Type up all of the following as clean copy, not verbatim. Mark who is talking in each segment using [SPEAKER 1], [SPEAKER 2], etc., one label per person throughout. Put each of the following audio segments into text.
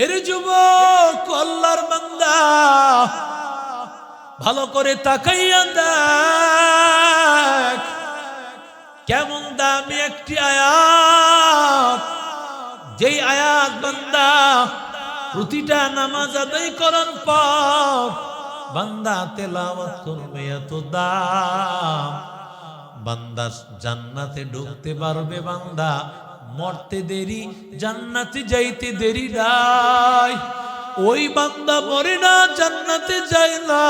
[SPEAKER 1] এর যুবক আল্লাহর বান্দা ভালো করে তাকাইয়া দেখ, কেমন দামি একটি আয়াত। যেই আয়াত বান্দা প্রতিটা নামাজ আদায় করার পর বান্দা তেলাওয়াত করবে, এত দাম। বান্দা জান্নাতে ঢুকতে পারবে, বান্দা মরতে দেরি, জান্নাতে যাইতে দেরি নাই। ওই বান্দা মরে না, জান্নাতে যায় না,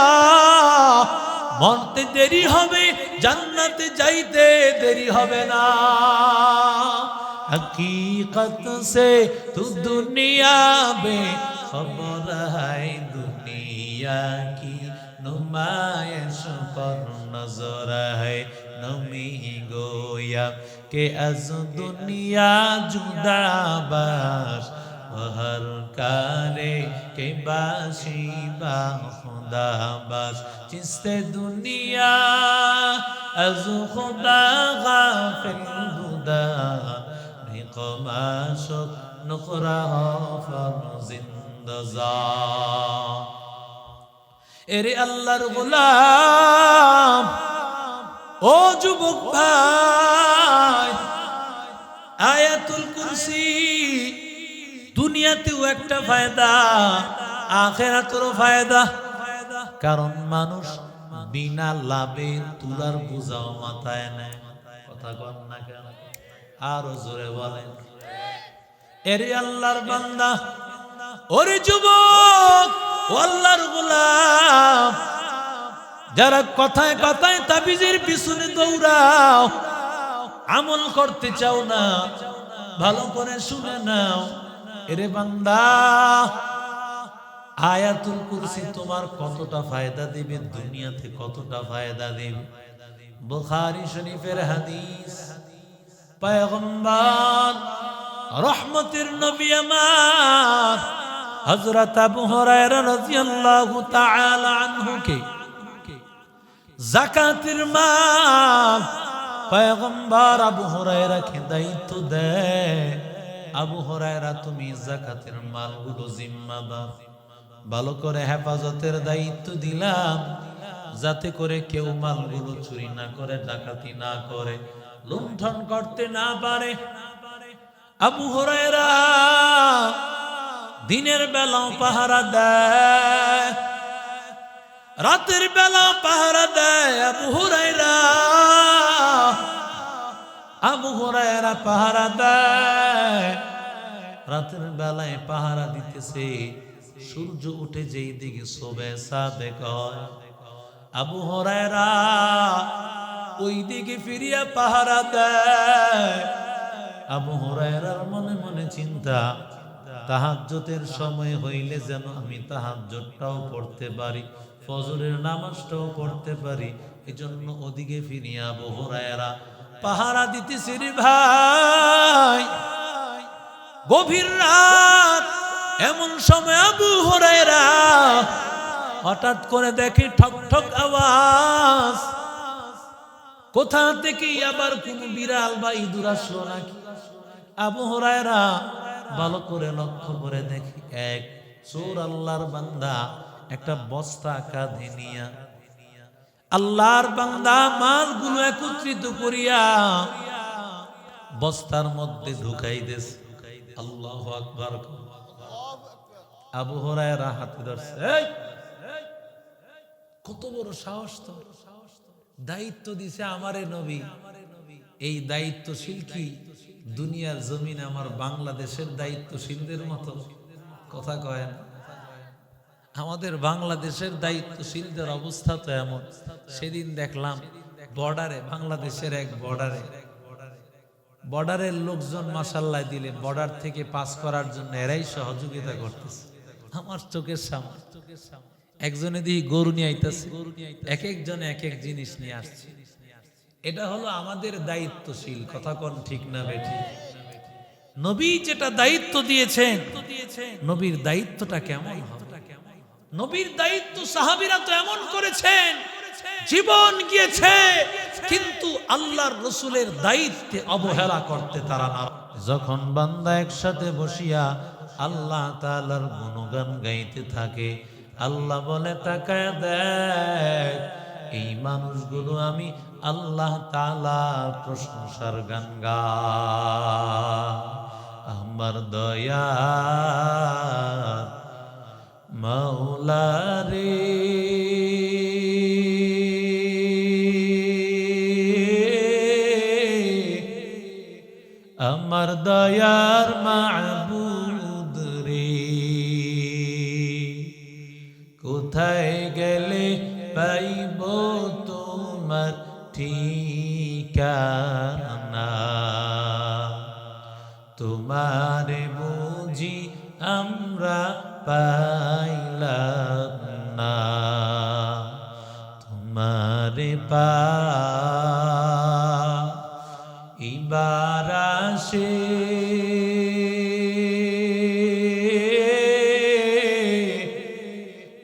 [SPEAKER 1] মরতে দেরি হবে, জান্নাতে যাইতে দেরি হবে না। हकीकत से तू दुनिया में खबर है, दुनिया की नुमाइश पर नजर है। नमी गोया के अज दुनिया जुदा बाश, हर कारे के बाशी बा खुदा बाश। जिससे दुनिया अज खुदा गाफिल खुदा, कमाशत नुकरा फरजिंदजा। एरे अल्लाहर गुलाम, ओ যুবক ভাই, আয়াতুল কুরসি দুনিয়াতেও একটা ফায়দা, আখিরাতেরও ফায়দা। কারণ মানুষ বিনা লাভে তুলার বোঝাও মাথায় নেয়। কথা কন না কেন? আরো জোরে বলেন। এরে আল্লাহর বান্দা, ওরে যুবক, ও আল্লাহর গোলাম, যারা কথায় কথায় তাবিজের পিছনে দৌড়াও, আমল করতে চাও না, ভালো করে শুনে নাও। এরে বান্দা, আয়াতুল কুরসি তোমার কতটা ফায়দা দিবে, দুনিয়াতে কতটা ফায়দা দিবে। বুখারী শরীফের হাদিস, पैगंबर रहमतेर नबी আমার हजरत अबू हुरैरा রাদিয়াল্লাহু তাআলা আনহু কে যাকাতের মাল पैगंबर अबू हुरैरा কে দায়িত্ব দেয়, আবু হুরায়রা তুমি যাকাতের মালগুলো জিম্মাদার, ভালো করে হেফাজতের দায়িত্ব দিলাম, যাতে করে কেউ মালগুলো চুরি না করে, ডাকাতি না করে, লুণ্ঠন করতে না পারে। আবু হুরায়রা দিনের বেলাও পাহারা দেয়, রাতের বেলাও পাহারা দেয়। আবু হুরায়রা পাহারা দেয়, রাতের বেলায় পাহারা দিতেছে। সূর্য উঠে যেই দিকে শোবে সাদেক হয়, আবু হুরায়রা ওই দিকে ফিরিয়া পাহারা দেয়। আবু হুরায়রার মনে মনে চিন্তা, তাহাজ্জুদের সময় হইলে যেন আমি তাহাজ্জুদটাও পড়তে পারি, ফজরের নামাজটাও পড়তে পারি। এজন্য ওদিকে ফিরিয়া আবু হুরায়রা পাহারা দিতেছে। রে ভাই, গভীর রাত, এমন সময় আবু হুরায়রা হঠাৎ করে দেখে ঠক ঠক আওয়াজ। কোথা থেকে আবার কোন বিড়াল বা ইঁদুর আসলো নাকি? আবু হুরায়রা ভালো করে লক্ষ্য করে দেখি, এক চোর আল্লাহর বান্দা একটা বস্তা কাঁধে নিয়া, আল্লাহর বান্দা মালগুলো একত্রিত করিয়া বস্তার মধ্যে ঢুকাই দিয়েছে। আল্লাহু আকবার। আবু হুরায়রা হাতে ধরছে, কত বড় সাহস তোর! দায়িত্ব দিছে আমারে নবী, এই দায়িত্বশীল কি দুনিয়ার জমিনে আমার বাংলাদেশের দায়িত্বশীলদের মতো? কথা কয় না। আমাদের বাংলাদেশের দায়িত্বশীলদের অবস্থা তো এমন। সেদিন দেখলাম বর্ডারে, বাংলাদেশের এক বর্ডারের লোকজন মাশাআল্লাহ দিলে বর্ডার থেকে পাস করার জন্য এরাই সহযোগিতা করতেছে। আমার চোখের সামনে একজনে দিয়ে গরু নিয়ে আইতাছে, এক একজনে এক এক জিনিস নিয়ে আসছে। এটা হলো আমাদের দায়িত্বশীল। কথা কোন ঠিক না বেঠি? নবী যেটা দায়িত্ব দিয়েছেন, নবীর দায়িত্বটা কেমন হবে? নবীর দায়িত্ব সাহাবীরা তো এমন করেছেন, জীবন গিয়েছে, কিন্তু আল্লাহর রাসূলের দায়িত্বে অবহেলা করতে তারা না। যখন বান্দা একসাথে বসিয়া আল্লাহ তাআলার গুণগান গাইতে থাকে। আল্লাহ বলে তাকায় দেখ, এই মানুষগুলো আমি আল্লাহ তাআলার প্রশংসার গান গায়। আমার দয়া মাওলা রে, আমার দয়ার মাবুদ রে, কোথায় গেলে পাইব তোমার ঠিকানা, তোমারে বুঝি আমরা পাইলাম না, তোমারে পাইবার আসে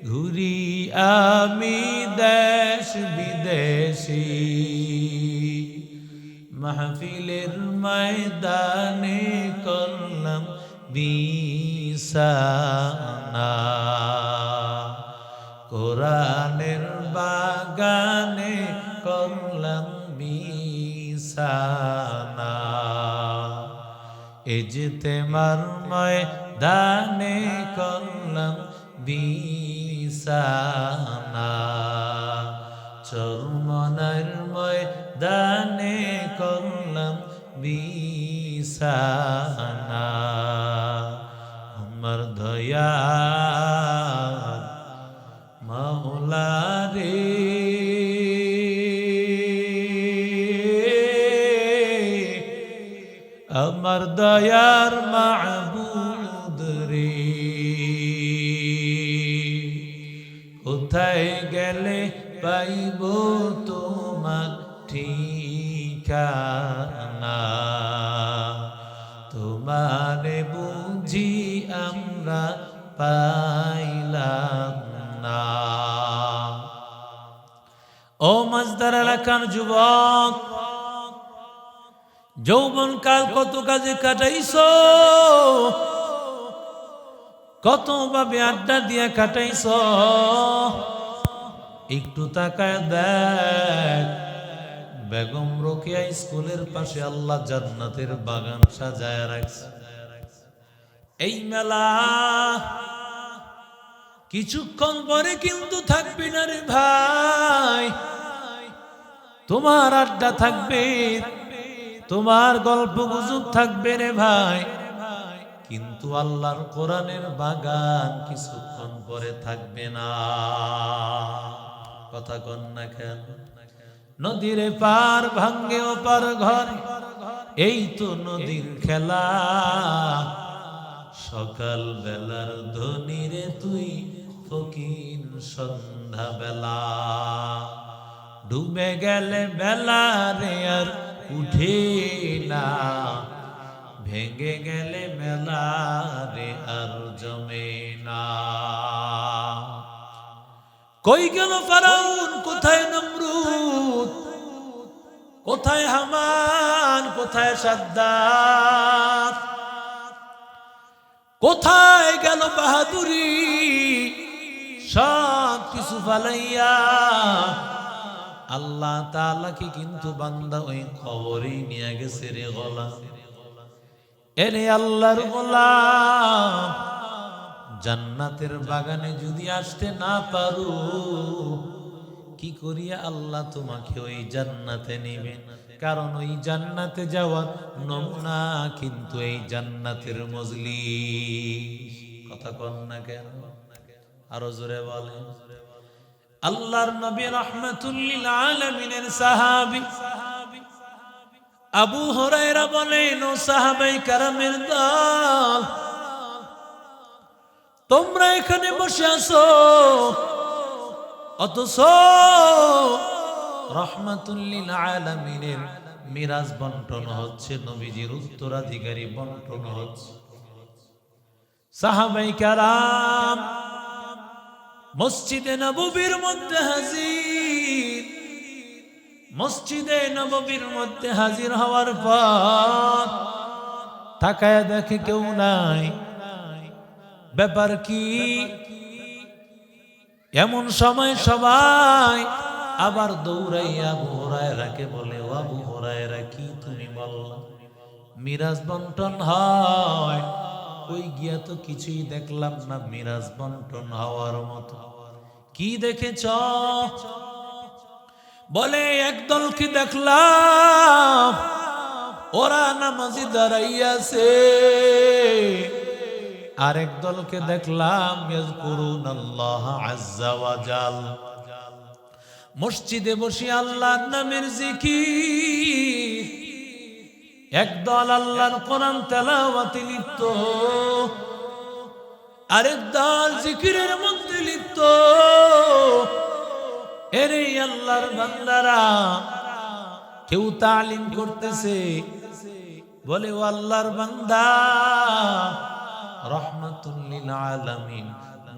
[SPEAKER 1] ঘুরি আমি দেশ বিদেশি, মাহফিলের ময়দানে করলাম বিছানা, কোরআনের বাগানে করলাম বিছানা, ইজতেমার ময়দানে করলাম বিছানা, চরমনার ময়দানে করলাম বিছানা, আমার দয়া মাওলা রে, আমার দয়ার মাবুদ রে, কোথায় গেলে পাইব তোমার ঠিকানা, তোমারে বুঝি আমরা পাইলাম না। ও মাঝদার এলাকার যুবক, যৌবন কাল কত কাজে কাটাইছো, কত ভাবে আড্ডা দিয়া কাটাইছো, একটু তাকায় দেখ, বেগম রোকেয়া স্কুলের পাশে আল্লাহ জান্নাতের বাগান সাজায় রাখছে। এই মেলা কিছুক্ষণ পরে কিন্তু থাকবে না রে ভাই, তোমার আড্ডা থাকবে, তোমার গল্প গুজব থাকবে রে ভাই, কিন্তু আল্লাহর কোরআনের বাগান কিছুক্ষণ পরে থাকবে না। কথা কন না কেন? নদীর পার ভাঙ্গে ওপার ঘর, এই তো নদীর খেলা, সকাল বেলার ধনী রে তুই ফকির সন্ধ্যা বেলা, ডুবে গেলে বেলা রে আর উঠে না, ভেঙে গেলে মেলা রে আর জমে না। কই গেল ফেরাউন, কোথায় নমরুদ, কোথায় হামান, কোথায় সাদ্দাত, কোথায় গেল বাহাদুরি, সব কিছু ফালাইয়া আল্লাহ তাআলাকে কিন্তু বান্দা ওই কবরে নিয়ে গেছে রে গোলাম। এরে আল্লাহর গোলাম, জান্নাতের বাগানে যদি আসতে না পারো, কি করিয়া আল্লাহ তোমাকে ওই জান্নাতে নেবেন? কারণ ওই জান্নাতে যাওয়ার নমুনা কিন্তু এই জান্নাতের মজলিস। কথা কন না কেন? আরো জোরে বলেন। আল্লাহর নবী রাহমাতুল লিল আলামিনের সাহাবী আবু হুরায়রা বলেন, ও সাহাবায়ে কেরামের দল, তোমরা এখানে বসে আছো, অথচ রাহমাতুল লিল আলামিনের মিরাজ বন্টন হচ্ছে, নবীজির উত্তরাধিকারী বন্টন হচ্ছে। সাহাবায়ে কেরাম মসজিদে নববীর মধ্যে হাজির। মসজিদে নববীর মধ্যে হাজির হওয়ার পর তাকায় দেখে কেউ নাই। ব্যাপার কি? এমন সময় সবাই আবার দৌড়াইয়া আবু হুরায়রাকে বলে, ও আবু হুরায়রা, কি তুমি বললা মিরাজ বন্টন হয়? ওই গিয়া তো কিছুই দেখলাম না মিরাজ বন্টন হওয়ার মতো। কি দেখেছ? বলে একদলকে দেখলাম ওরা নামাজি দাঁড়াইয়াছে, আরেক দলকে দেখলাম ইয়াজকুরুনাল্লাহ আজ্জা ওয়া জাল, মসজিদে বসে আল্লাহর নামের জিকির। একদল আল্লাহর কোরআন তেলাওয়াতে লিপ্ত, আরেক দল জিকিরের মধ্যে লিপ্ত। এরে আল্লাহর বান্দারা, কেউ তালিম করতেছে, বলে ও আল্লাহর বান্দা, রহমাতুল লিল আলামিন,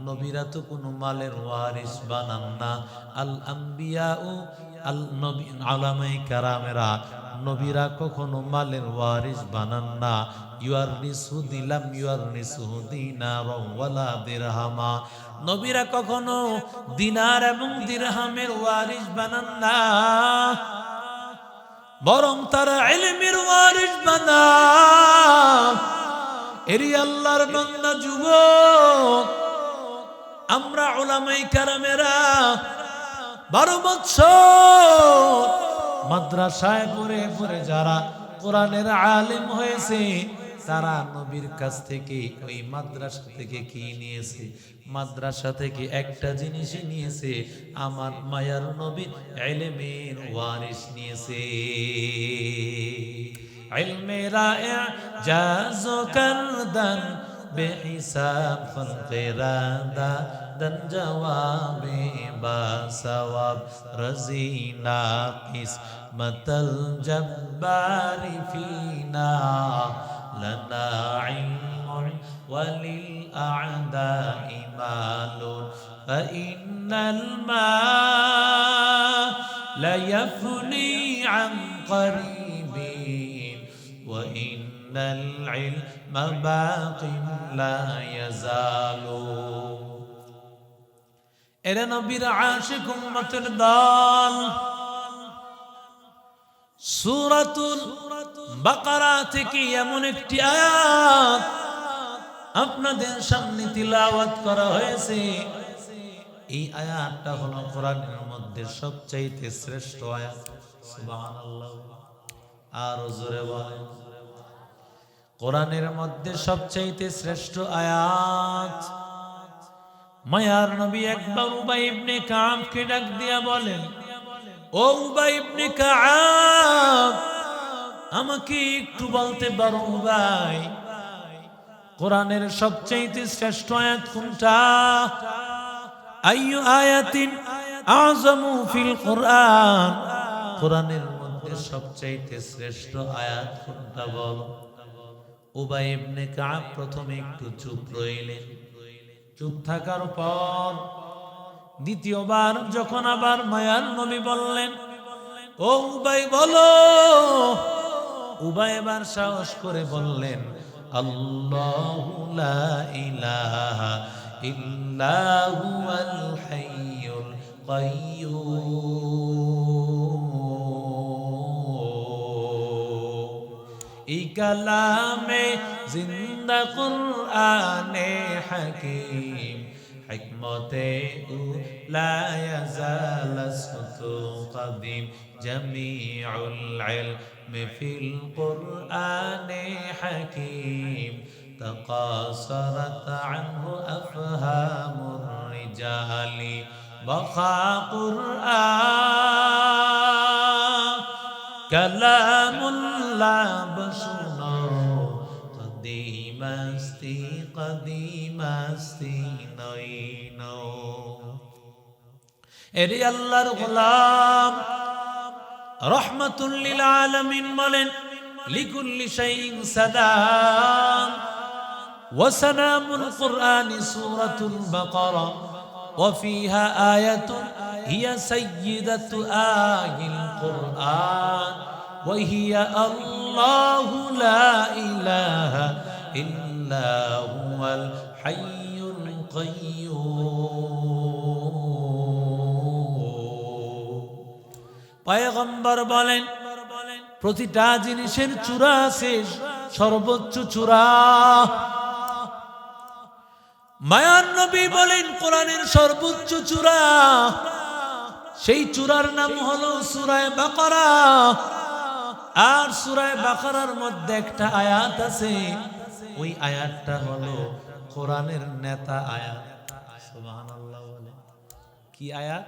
[SPEAKER 1] নবীরা তো কোনো মালের ওয়ারিস বানান না। আল আম্বিয়া ও আল নবী আলামায়ে কেরামেরা, নবীরা কখনো মালের ওয়ারিস বানান না। ইউয়ারিসু দিলাম ইউয়ারিসু দিনার ওয়ালা দিরহামা, নবীরা কখনো দিনার এবং দিরহামের ওয়ারিস বানান না, বরং তারা ইলমের ওয়ারিস বানান। এরি আল্লাহর বান্দা যুবক, আমরা উলামায়ে কেরামেরা 12 বছর মাদ্রাসায় পড়ে পড়ে যারা কোরআনের আলেম হয়েছে, তারা নবীর কাছ থেকে ওই মাদ্রাসা থেকে কি নিয়েছে? মাদ্রাসা থেকে একটা জিনিসই নিয়েছে, আমার মায়ার নবীর ইলমের ওয়ারিস নিয়েছে। ইলমেরা ইজাজ করদান বেহিসাব ফলকেরাদা দন জওয়াবে বা সওয়াব রাজিনা কিসমতল জব্বারি ফিনা লনা ইলমুন ওয়ালিল আ'দাই মালুন ফাইন্নাল মা লা ইয়াফনি আন করিবিন ওয়া ইন্নাল ইলমা বাকিন লা ইয়াজালু। এরা নবীর আশিক উম্মতের দল। সূরাতুল বাকারা থেকে এমন একটি আয়াত আপনাদের সামনে তিলাওয়াত করা হয়েছে। এই আয়াতটা হলো কোরআনের মধ্যে সবচাইতে শ্রেষ্ঠ আয়াত। সুবহানাল্লাহ, আর জোরে বলেন। কোরআনের মধ্যে সবচাইতে শ্রেষ্ঠ আয়াত। মায়ার নবী একবার উবাই ইবনে কাবকে ডাক দিয়া বলেন, ও উবাই ইবনে কাব, আমাকে একটু বলতে পারো উবাই, কোরআনের সবচাইতে শ্রেষ্ঠ আয়াত কোনটা? আইয়ু আয়াতিন আযমু ফিল কোরআন, কোরআনের মধ্যে সবচাইতে শ্রেষ্ঠ আয়াত কোনটা বলো? উবাই ইবনে কাব প্রথমে একটু চুপ রইলেন। চুপ থাকার পর দ্বিতীয়বার যখন আবার মায়ার নবী বললেন, ও উবাই বলো, উবাই এবার সাহস করে বললেন, আল্লাহু লা ইলাহা ইল্লা হুয়াল হাইয়ুল কাইয়্যুম। এই কালামে জিন্দা কুরআনে হাকিম, হিকমতে উ লা ইয়াজাল সুতু কদিম, জামিউল ইলমি ফিল কুরআনে হাকিম, তাকাসারাত আনহু আফহামুর রিজালি, বাকা কুরআন কালামুল্লাহ বসুনো, কদিমাস্তি কদিমাস্তি নইনো। এরে আল্লাহর গোলাম রহমাতুল লিল আলামিন বলেন, লিকুল্লি শাইইন সালাম ওয়া সালামুল কুরআনি সূরাতুল বাকারা ওয়া ফিহা আয়াতুন হিয়া সাইয়্যিদাতু আয়িল কুরআন ওয়া হিয়া আল্লাহু লা ইলাহা ইল্লা হুয়াল হাইয়্যুল القيوم পয়গম্বর বলেন প্রতিটা জিনিসের চূড়া আছে সর্বোচ্চ চূড়া মায়ার নবী বলেন কোরআনের সর্বোচ্চ চূড়া সেই চূড়ার নাম হলো সূরা বাকারা আর সূরা বাকারার মধ্যে একটা আয়াত আছে ওই আয়াতটা হলো কোরআনের নেতা আয়াত সুবহানাল্লাহ বলে কি আয়াত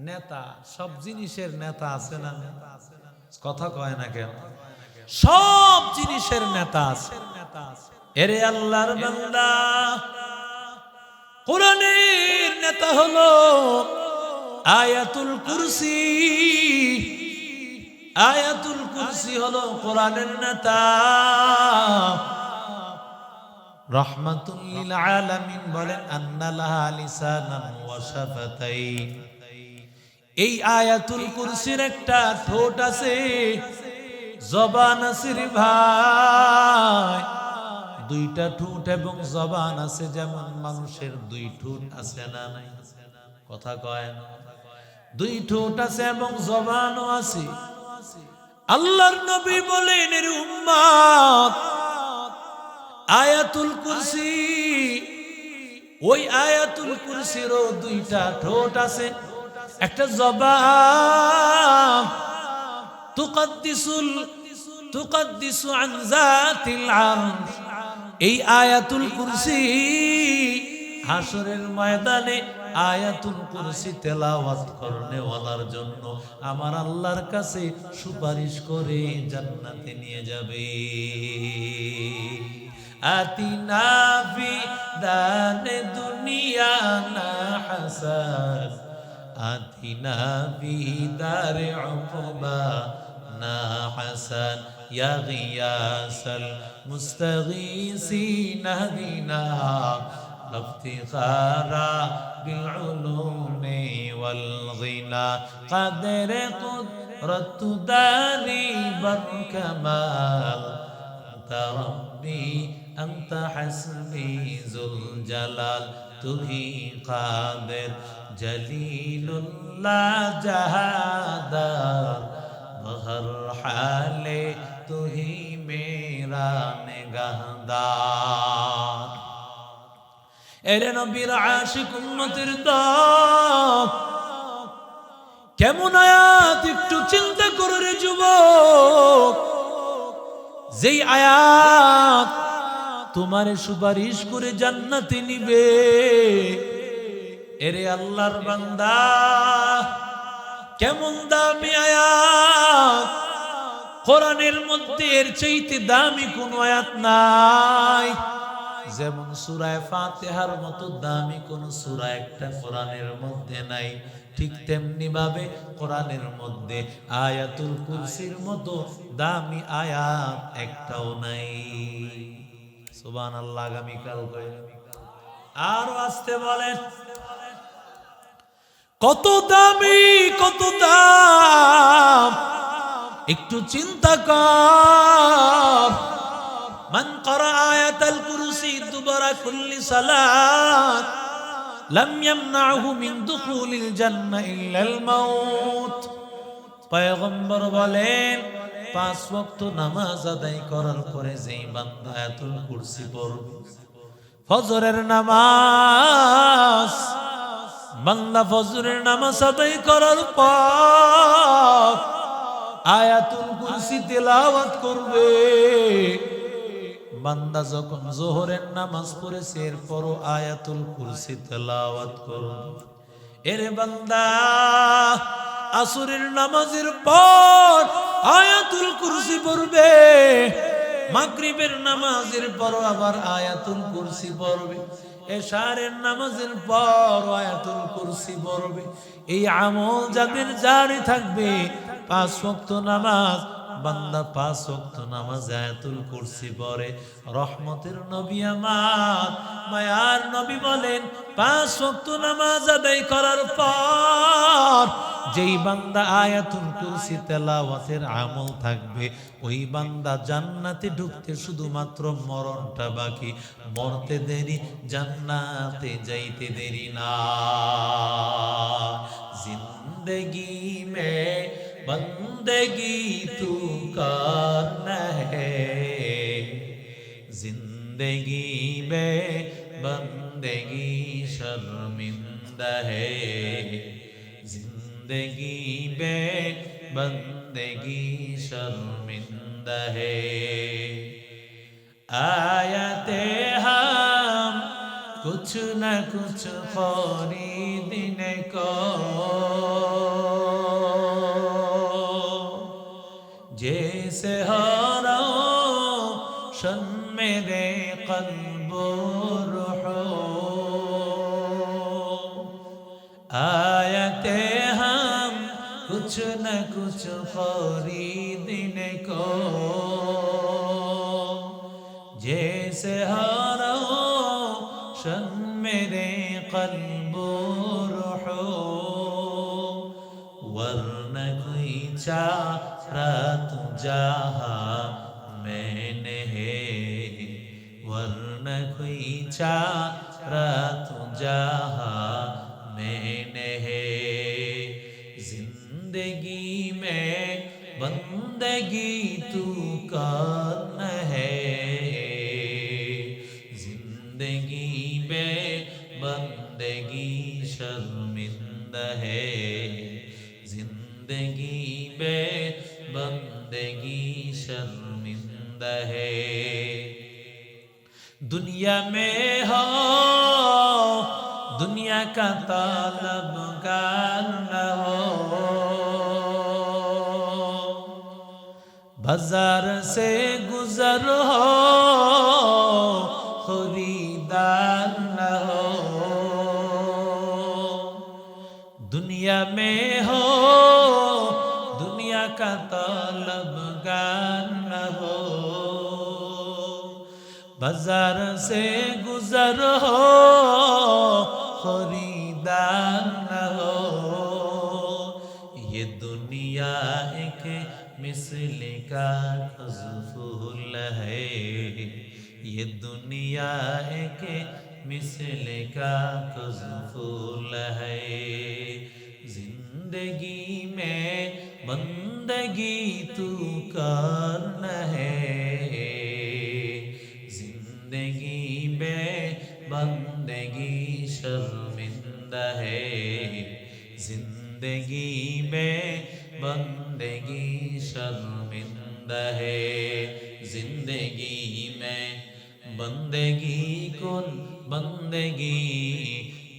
[SPEAKER 1] নেতা সব জিনিসের নেতা আছে না কথা কয় না কেন সব জিনিসের নেতা আছে এরে আল্লাহর বান্দা কোরআনের নেতা হলো আয়াতুল কুরসি আয়াতুল কুরসি হলো কোরআনের নেতা রাহমাতুল লিল আলামিন বলেন আন্না লাহা লিসানান ওয়া শাফাতাইন এই আয়াতুল কুরসির একটা ঠোঁট আছে জবান আছে রে ভাই দুইটা ঠোঁট এবং জবান আছে যেমন মানুষের দুই ঠোঁট আছে না নাই কথা কয় না দুই ঠোঁট আছে এবং জবানও আছে আল্লাহর নবী বলেন এর উম্মত আয়াতুল কুরসি ওই আয়াতুল কুরসিরও দুইটা ঠোঁট আছে একটা জবান তুকাদ্দিসু আন যাতিল আরশ এই আয়াতুল কুরসি হাসরের ময়দানে আয়াতুল কুরসি তেলাওয়াত করনে ওয়ালার জন্য আমার আল্লাহর কাছে সুপারিশ করে জান্নাতে নিয়ে যাবে আতিনা ফি দানে দুনিয়া না হাসান আতিনা ফি দারে উকবা না হাসান ইয়া গিয়াসাল মুস্তাগীসিন হাদিনা افتخارا بالعلوم والغنى قدر قدرت داري بالكمال أنت ربي أنت حسبي ذو الجلال تهي قادر جليل لا جهادر بهر حال تهي میرا نگہدار এরে নবীর আশিক উম্মতের দল কেমন আয়াত একটু চিন্তা করে রে যুবক যেই আয়াত তোমারে সুপারিশ করে জান্নাতে নিবে এরে আল্লাহর বান্দা কেমন দামি আয়াত কোরআনের মধ্যে এর চাইতে দামি কোনো আয়াত নাই যেমন সূরা ফাতিহার মতো দামি কোন সূরা একটা কোরআনের মধ্যে নাই ঠিক তেমনি ভাবে কোরআনের মধ্যে আয়াতুল কুরসির মতো দামি আয়াত একটাও নাই সুবহানাল্লাহ আগামীকাল কইলেন আর আসতে বলেন কত দামি কত দাম একটু চিন্তা কর من قرأ آية الكرسي دبر كل صلاة لم يمنعه من دخول الجنة إلا الموت পয়গম্বর বলেন 5 ওয়াক্ত নামাজ আদায় করার পরে যেই বান্দা আয়াতুল কুরসি পড়বে ফজরের নামাজ বান্দা ফজরের নামাজ আদায় করার পর আয়াতুল কুরসি তেলাওয়াত করবে বান্দা যখন যোহরের নামাজ পড়েছে এরপরও আয়াতুল কুরসি তেলাওয়াত করবে এরে বান্দা আসরের নামাজের পর আয়াতুল কুরসি পড়বে মাগরিবের নামাজের পর আবার আয়াতুল কুরসি পড়বে এশারের নামাজের পর আয়াতুল কুরসি পড়বে এই আমল যাদের জারি থাকবে 5 ওয়াক্ত নামাজ বান্দা 5 ওয়াক্ত নামাজ আয়াতুল কুরসি পড়ে, রহমতের নবী আমার মায়ার নবী বলেন 5 ওয়াক্ত নামাজ আদায় করার পর যেই বান্দা আয়াতুল কুরসি তেলাওয়াতের আমল থাকবে, ওই বান্দা জান্নাতে ঢুকতে শুধুমাত্র মরণটা বাকি, মরতে দেরি, জান্নাতে যাইতে দেরি না। जिंदगी में बंदगी तू करना है, जिंदगी में बंदगी शर्मिंदा है, जिंदगी में बंदगी शर्मिंदा है। आयते हम कुछ न कुछ खरीदने को जैसे हो रोशन मेरे क़ल्ब रूह, आयते हम कुछ न कुछ खरीदने को जैसे हो रोशन मेरे क़ल्ब रूह, वरना कोई चारा तू जहाँ मैंने है, वरना कोई चारा तू जहाँ मैंने है। जिंदगी में बंदगी तू करना है, जिंदगी में बंदगी शर्मिंदा है, जिंदगी में बंदगी शर्मिंदा है। दुनिया में हो दुनिया का तलबगार न हो, बाजार से गुजर हो खरीदार न हो। दुनिया में हो दुनिया का तलबगार न हो, बाजार से गुजर हो खरीदार न हो। ये दुनिया एक मिसल का फूल है, ये दुनिया एक मिसल का फूल है। जिंदगी में बंदगी तू करना है, जिंदगी में बंदगी शर्मिंदा है, जिंदगी में बंदगी शर्मिंदा है। जिंदगी में बंदगी कुन बंदगी,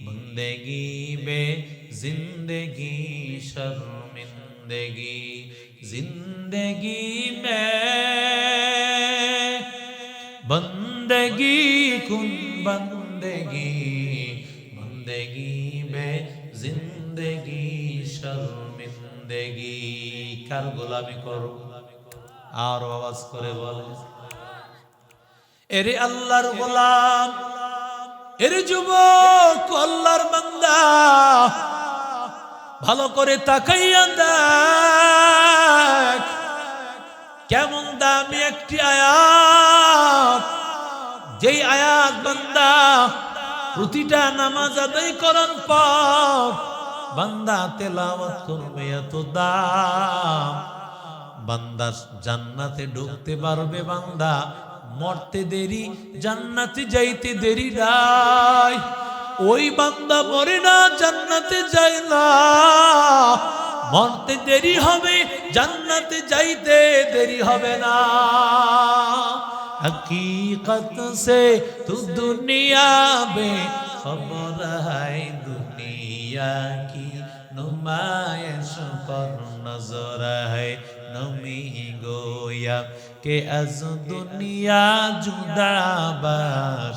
[SPEAKER 1] बंदगी में जिंदगी शर्मिंदगी, जिंदगी में बंदगी कुन बंदगी, बंदगी में जिंदगी शर्मिंदगी। কার গোলামি করো আর আওয়াজ করে বলে, এরে আল্লাহর গোলাম, এরে যুবক, আল্লাহর বান্দা, ভালো করে তাকাইয়া দেখ কেমন দামি একটি আয়াত, যেই আয়াত বান্দা প্রতিটা নামাজ আদায় করার পর বান্দা তেলাওয়াত করবে, এত দাম। বান্দা জান্নাতে ঢুকতে পারবে, বান্দা মরতে দেরি, জান্নাতে যাইতে দেরি নাই। ওই বান্দা মরে না, জান্নাতে যায় না, মরতে দেরি হবে, জান্নাতে যাইতে দেরি হবে না। हकीकत से तू दुनिया में खबर है, दुनिया की नुमाइश पर नजर है। नमी गोया के अज दुनिया जुदा बाश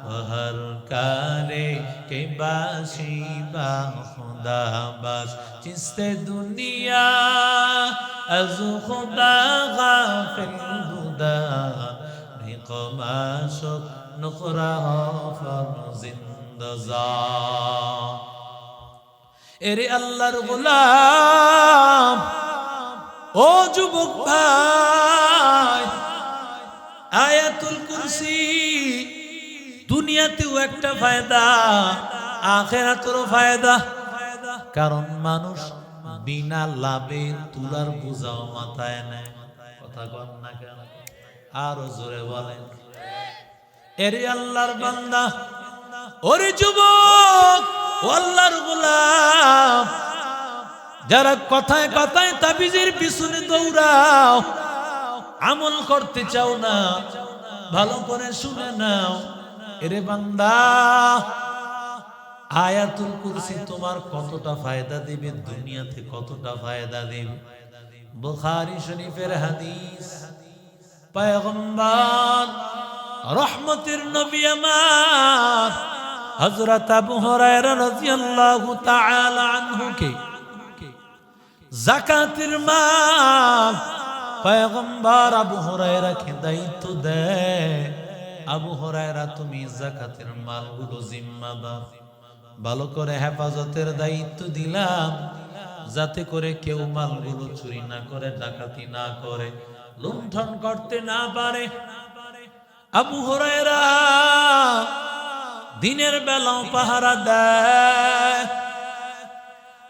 [SPEAKER 1] हर कारे के बाशी बा खुदा बाश जिससे दुनिया अज खुदा गाफिल हुदा निकमाश नुकरा फर जिंदजा एरे अल्लाहर गुलाम ओ जुबक भाई आयातुल कुरसी দুনিয়াতেও একটা ফায়দা আখিরাতেরও ফায়দা কারণ মানুষ বিনা লাভে তুলার বোঝাও মাথায় নেয় কথা কন না কেন আরো জোরে বলেন এরে আল্লাহর বান্দা ওরে যুবক ও আল্লাহর গোলাম যারা কথায় কথায় তাবিজের পিছনে দৌড়াও আমল করতে চাও না ভালো করে শুনে নাও এরে বান্দা আয়াতুল কুরসি তোমার কতটা ফায়দা দিবে দুনিয়াতে কতটা ফায়দা দিবে বুখারী শরীফের হাদিস পয়গম্বর রহমতের নবী আমার হযরত আবু হুরায়রা রাদিয়াল্লাহু তাআলা আনহু কে যাকাতের মাল পয়গম্বর আবু হুরায়রা কে দায়িত্ব দেয় আবু হুরায়রা তুমি যাকাতের মালগুলো জিম্মাদার ভালো করে হেফাজতের দায়িত্ব দিলাম যাতে করে কেউ মালগুলো চুরি না করে ডাকাতি না করে লুণ্ঠন করতে না পারে আবু হুরায়রা দিনের বেলাও পাহারা দেয়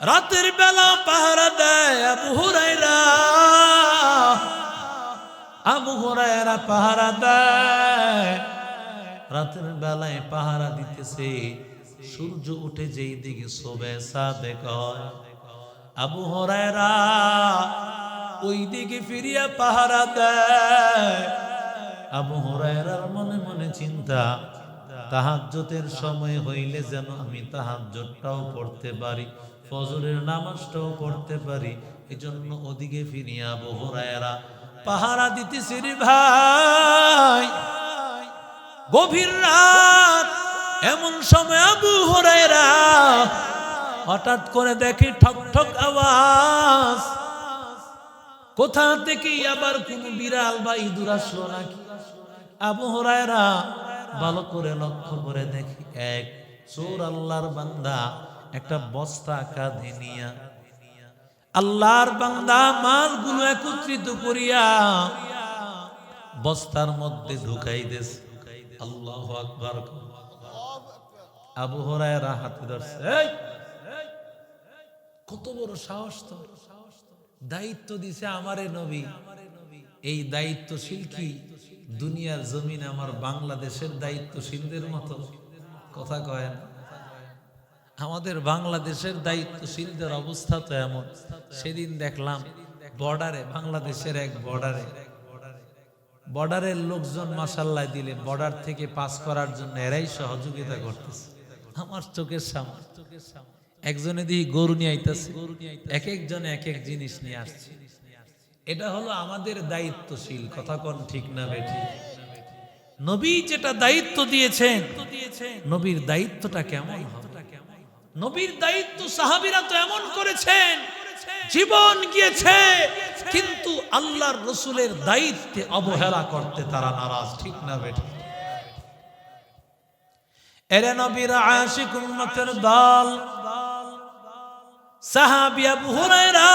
[SPEAKER 1] রাতের বেলাও পাহারা দেয় আবু হুরায়রা পাহারা দেয় রাতের বেলায় পাহারা দিতেছে সূর্য উঠে যেই দিকে শোবে সাদেক হয় আবু হুরায়রা ওই দিকে ফিরিয়া পাহারা দেয় আবু হুরায়রার মনে মনে চিন্তা তাহাজ্জুদের সময় হইলে যেন আমি তাহাজ্জুদটাও পড়তে পারি ফজরের নামাজটাও পড়তে পারি এজন্য ওদিকে ফিরিয়া আবু হুরায়রা পাহারা দিতেছে রে ভাই গভীর রাত এমন সময় আবু হুরায়রা হঠাৎ করে দেখে ঠক ঠক আওয়াজ কোথা থেকে আবার কোন বিড়াল বা ইঁদুর আসলো নাকি আবু হুরায়রা ভালো করে লক্ষ্য করে দেখি এক চোর আল্লাহর বান্দা একটা বস্তা কাঁধে নিয়া আল্লাহর বান্দা মালগুলো একত্রিত করিয়া বস্তার মধ্যে ঢুকাই দিয়েছে আল্লাহু আকবার আবু হুরায়রা হাতে ধরছে এই কত বড় সাহস তো দায়িত্ব দিছে আমারে নবী এই দায়িত্বশীল কি দুনিয়ার জমিন আমার বাংলাদেশের দায়িত্বশীলদের মতো কথা কয় না আমাদের বাংলাদেশের দায়িত্বশীলদের অবস্থা তো এমন সেদিন দেখলাম বর্ডারে বাংলাদেশের এক বর্ডারের লোকজন মাশাআল্লাহ দিলে বর্ডার থেকে পাস করার জন্য এরাই সহযোগিতা করতেছে আমার চোখের সামনে একজনে দিয়ে গরু নিয়ে আইতাছে এক একজনে এক এক জিনিস নিয়ে আসছে এটা হলো আমাদের দায়িত্বশীল কথা কোন ঠিক না বেঠি নবী যেটা দায়িত্ব দিয়েছেন নবীর দায়িত্বটা কেমন হবে নবীর দায়িত্ব সাহাবীরা তো এমন করেছেন জীবন গিয়েছে কিন্তু আল্লাহর রাসূলের দায়িত্বে অবহেলা করতে তারা নারাজ ঠিক না বেঠি এরে নবীর আশিক উম্মতের দল সাহাবী আবু হুরায়রা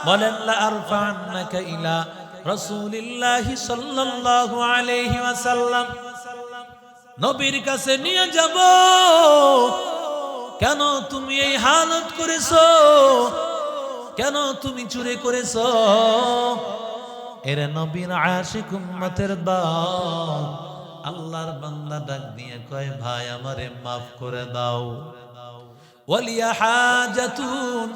[SPEAKER 1] বলেন লা আরফান্নাকা ইলা রাসূলিল্লাহি সাল্লাল্লাহু আলাইহি ওয়াসাল্লাম নবীর কাছে নিয়ে যাব কেন তুমি এই হালত করেছো কেন তুমি চুরি করেছো এরে নবীর আশিক উম্মতের দল আল্লাহর বান্দা ডাক দিয়ে কয় ভাই আমারে maaf করে দাও ওয়ালিয়া হাজাতুন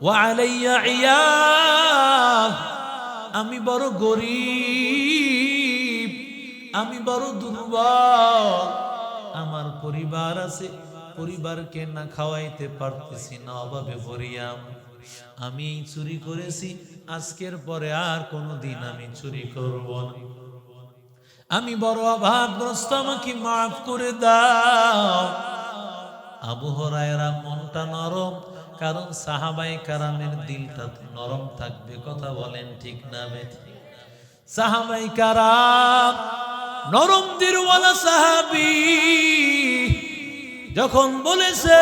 [SPEAKER 1] ওয়া আলাইয়া ইয়াল আমি বড় গরীব আমি বড় দুর্বল আমার পরিবার আছে পরিবারকে না খাওয়াইতে পারতেছি না অভাবে পড়িয়াম আমি চুরি করেছি আজকের পরে আর কোনোদিন আমি চুরি করব না আমি বড় অভাবগ্রস্ত, আমাকে মাফ করে দাও। আবু হুরায়রা মনটা নরম, কারণ সাহাবায়ে কেরামের দিলটা তো নরম থাকবে। কথা বলেন ঠিক না বেঠিক? সাহাবায়ে কেরাম নরম দিলওয়ালা সাহাবী, যখন বলেছে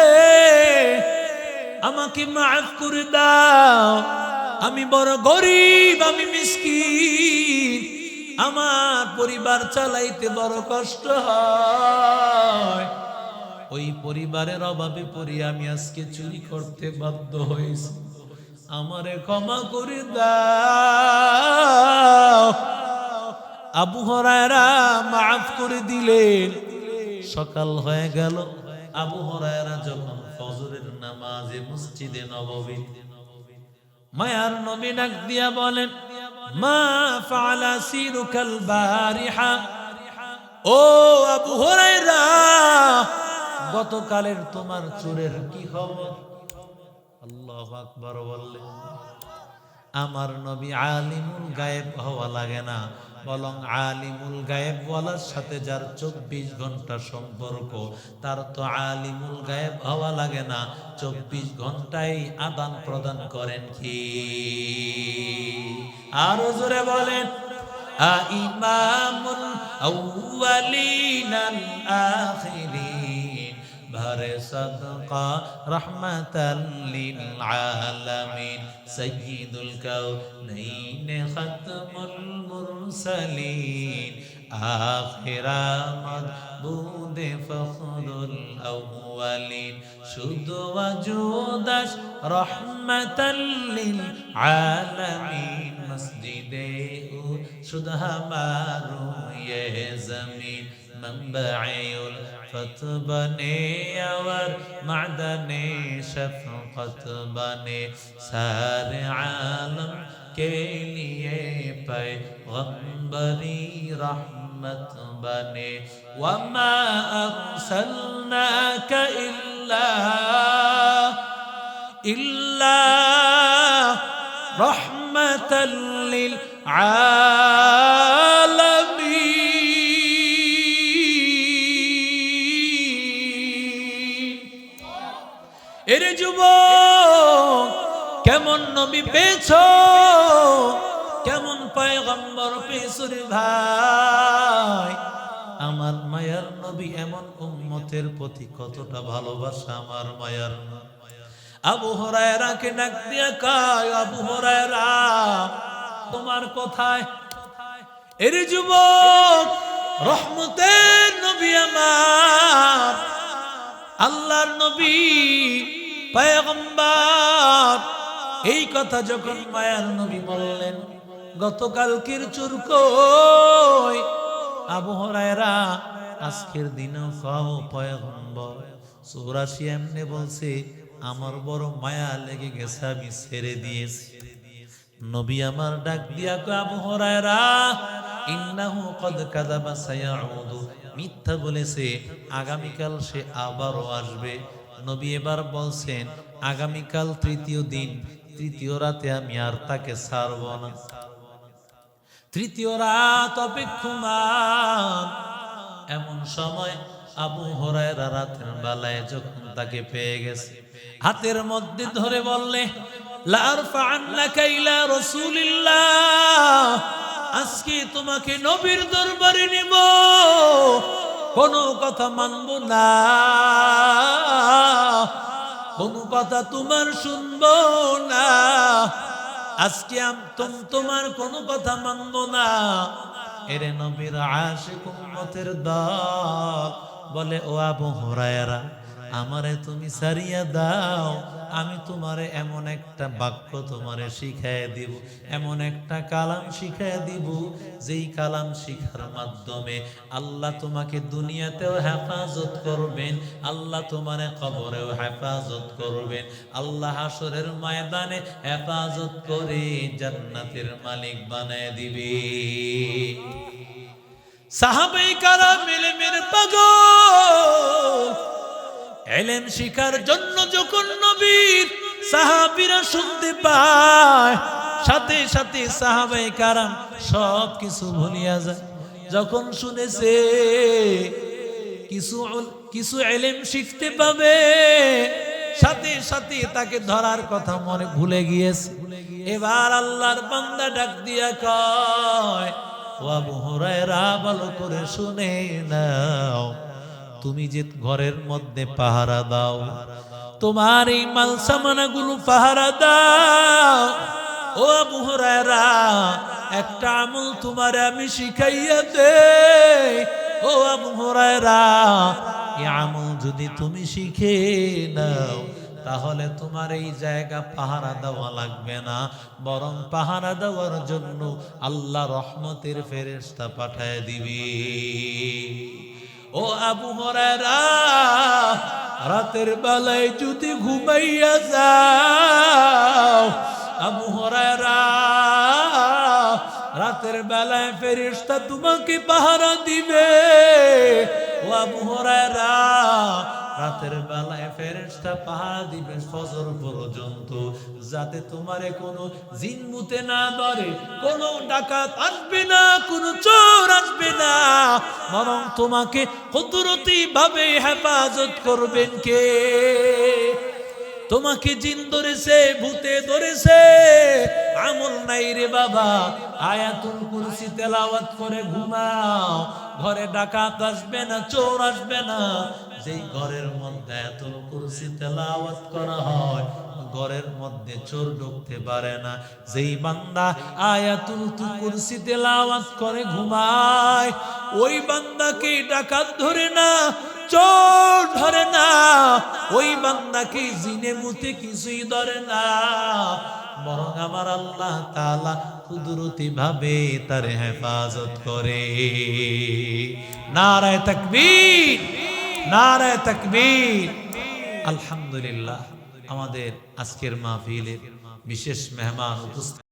[SPEAKER 1] আমাকে মাফ করে দাও, আমি বড় গরিব, আমি মিসকিন, আমার পরিবার চালাইতে বড় কষ্ট হয়, ওই পরিবারের অভাবে পড়ে আমি আজকে চুরি করতে বাধ্য হয়েছি, আমারে ক্ষমা করে দাও। আবু হুরায়রা মাফ করে দিলেন। সকাল হয়ে গেল। আবু হুরায়রা যখন ফজরের নামাজে মসজিদে নববীতে, মায়ার নবী ডাক দিয়া বলেন, মা ফাআলা সিরুকাল বারিহা, ও আবু হুরায়রা, গতকালের তোমার চোরের কি খবর? আল্লাহু আকবার বললেন। আমার নবী আলিমুল গায়েব হওয়া লাগে না, বরং আলিমুল গায়েব বলার সাথে যার 24 ঘন্টা সম্পর্ক, তার তো আলিমুল গায়েব হওয়া লাগে না, 24 ঘন্টাই আদান প্রদান করেন কি? আরো জোরে বলেন, ইমামুল আউয়ালিন আল আখিরিন, ভরে সদকা রহমাতাল লিল আলামিন, সাইয়্যিদুল কাউনাইন খাতমুল মুরসালিন, আখিরা মাদবুদে ফখরুল আউয়ালিন, শুধু ওয়াজুদাস রহমাতাল লিল আলামিন, মসজিদে শুদ্ধ हमारो ये जमीन मंबउल फत बने और मादने शफकत बने, सारे आलम के लिए पैगंबरी रहमत बने, वमा अरसलनाक इल्ला रहमतल लिल আলামিন। এরে যুবক, কেমন নবী পেয়েছো, কেমন পয়গম্বর পেয়েছো রে ভাই। আমার মায়ার নবী এমন উম্মতের প্রতি কতটা ভালোবাসা আমার মায়ার নবী। আবু হুরায়রাকে ডাক দিয়া কয়, আবু হুরায়রা, তোমার কোথায়? এর যুবক, রহমতের নবী আমার, আল্লাহর নবী, পয়গম্বর, এই কথা যখন মায়ার নবী বললেন, গতকালকের চোর কই? আবু হুরায়রা, আজকের দিনেও কও পয়গম্বর, চোর আসি এমনি বলছে, আমার বড় মায়া লেগে গেছে, আমি ছেড়ে দিয়েছি। নবী আমার ডাক দিয়া কয়, আবু হুরায়রা, ইন্নাহু কদ কাযাবা সায়াউদু, মিথ্যা বলেছে, আগামীকাল সে আবারও আসবে। নবী এবার বলছেন, আগামীকাল তৃতীয় দিন, তৃতীয় রাতে আমি আর তাকে ছাড়ব না। তৃতীয় রাত অপেক্ষমান। এমন সময় আবু হুরায়রা রাতের বেলায় যখন তাকে পেয়ে গেছে, হাতের মধ্যে ধরে বললে, লা আরফা'আন্নাকা ইলা রাসূলিল্লাহ, আজকে তোমাকে নবীর দরবারে নিব, কোনো কথা মানব না, কোনো কথা তোমার শুনবো না, আজকে তোমার কোনো কথা মানব না। এরে নবীর আশিক উম্মতের দল বলে, ও আবু হুরায়রা, আমারে তুমি ছাড়িয়া দাও, আমি তোমারে এমন একটা বাক্য তোমারে শিখায় দিব, এমন একটা কালাম শিখায় দিব, যেই কালাম শিখার মাধ্যমে আল্লাহ তোমাকে দুনিয়াতেও হেফাজত করবেন, আল্লাহ তোমারে কবরেও হেফাজত করবেন, আল্লাহ হাসরের ময়দানে হেফাজত করে জান্নাতের মালিক বানায় দিবে। সাহাবায়ে কেরাম ইলমের পাগল, ইলম শিখার জন্য যখন নবীর সাহাবীরা শুনতে পায়, সাথে সাথে সাহাবায়ে কেরাম সব কিছু ভুলিয়া যায়। যখন শুনেছে কিছু ইলম শিখতে পাবে, সাথে সাথে তাকে ধরার কথা মনে ভুলে গিয়েছে। এবার আল্লাহর বান্দা ডাক দিয়া কয়, ও আবু হুরায়রা, ভালো করে শুনে নাও, তুমি যে ঘরের মধ্যে পাহারা দাও, তোমার এই মাল সামানাগুলো পাহারা দাও। ও আবু হুরায়রা, একটা আমল তোমার আমি শিখাইয়া দেই। ও আবু হুরায়রা, এই আমল যদি তুমি শিখে নাও, তাহলে তোমার এই জায়গা পাহারা দেওয়া লাগবে না, বরং পাহারা দেওয়ার জন্য আল্লাহ রহমতের ফেরেশতা পাঠায় দিবে। ও আবু হুরায়রা, রাতের বেলায় যদি ঘুমাইয়া যাও, আবু হুরায়রা, রাতের বেলায় ফেরেশতা তোমাকে পাহারা দিবে। ও আবু হুরায়রা, রাতের বেলায় ফেরেশতা পাহারা দিবে ফজর পর্যন্ত, যাতে তোমারে কোনো জিন ভূতে না ধরে, কোনো ডাকাত আসবে না, কোনো চোর আসবে না, বরং তোমাকে কুদরতি ভাবে হেফাজত করবেন কে? তোমাকে জিন ধরেছে, ভূতে ধরেছে, আমল নাই রে বাবা, আয়াতুল কুরসি তেলাওয়াত করে ঘুমাও, ঘরে ডাকাত আসবে না, চোর আসবে না। যেই ঘরের মধ্যে আয়াতুল কুরসি তেলাওয়াত করা হয়, ঘরের মধ্যে চোর ঢুকতে পারে না। যেই বান্দা আয়াতুল কুরসি তেলাওয়াত করে ঘুমায়, ওই বান্দাকে ডাকাত ধরে না, চোর ধরে না, ওই বান্দাকে জিনে ভূতে কিছুই ধরে না, বরং আমার আল্লাহ তাআলা কুদরতি ভাবে তার হেফাজত করে। নারায়ে তাকবীর, নারায়ে তাকবীর। আলহামদুলিল্লাহ, আমাদের আজকের মাহফিলের বিশেষ মেহমান উপস্থিত